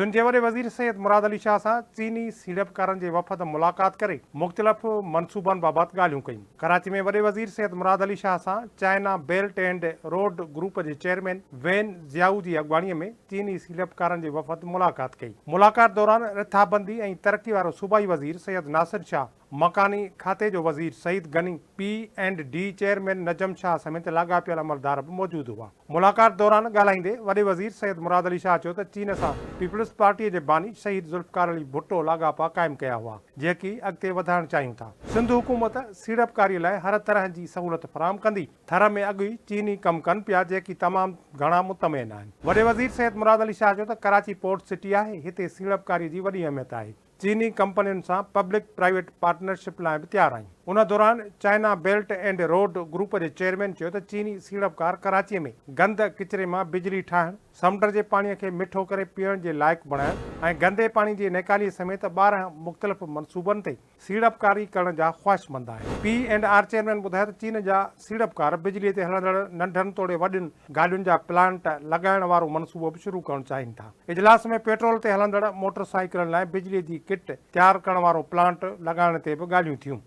सिंध जे वॾे वज़ीर सैयद मुराद अली शाह सां चीनी सीड़पकारनि जे वफ़द मुलाक़ात करे मुख़्तलिफ़ मनसूबनि बाबति ॻाल्हियूं कयूं। कराची में वॾे वज़ीर सैयद मुराद अली शाह सां China belt and road group जे चेयरमैन वेन ज़ियाऊ जी अॻवानीअ में चीनी सीड़पकारनि जे वफ़द मुलाक़ात कई। मुलाक़ात दौरान रिथाबंदी ऐं तरक़ी वारो सूबाई वज़ीर सैयद नासिर शाह, मकानी खाते जो वज़ीर सईद गनी, P&D चेयरमैन नजम शाह समेत लाॻापियल अमलदार बि मौजूदु हुआ। मुलाक़ात दौरान ॻाल्हाईंदे वॾे वज़ीर सैयद मुराद अली शाह चयो त चीन सां पीपल्स पार्टीअ जे बानी शहीद ज़ुल्फ़कार अली भुट्टो लाॻापा क़ाइमु कया हुआ, जेकी अॻिते वधाइण चाहियूं था। सिंध हुकूमत सीड़पकारीअ लाइ हर तरह जी सहूलियत फराहम कंदी। थर में अॻु ई चीनी कमु कनि पिया, जेकी तमामु घणा मुतमइन आहिनि। वॾे वज़ीर सैयद मुराद अली शाह चयो त कराची पोर्ट सिटी आहे, हिते सीड़पकारीअ जी वॾी अहमियत आहे। चीनी कंपनियुनि सां पब्लिक प्राइवेट पार्टनरशिप लाइ बि तयारु आहियूं। उन दौरान China belt and road group जे चेयरमैन चयो त चीनी सीड़पकार कराचीअ में गंद किचिरे मां बिजली ठाहिण, समुंड जे पाणीअ खे मिठो करे पीअण जे लाइक़ु बणाइण ऐं गंदे पाणी जी निकालीअ समेत 12 मुख़्तलिफ़ मनसूबनि ते सीड़पकारी करण जा ख़्वाहिशमंद आहिनि। P&R चेयरमैन ॿुधायो त चीन जा सीड़पकार बिजलीअ ते हलंदड़ नंढनि तोड़े वॾियुनि गाॾियुनि जा प्लांट लॻाइण वारो मनसूबो बि शुरू करणु चाहिनि था। इजलास में पेट्रोल ते हलंदड़ मोटरसाइकिलनि लाइ बिजलीअ जी किट तयारु करण वारो प्लांट लॻाइण ते बि ॻाल्हियूं थियूं।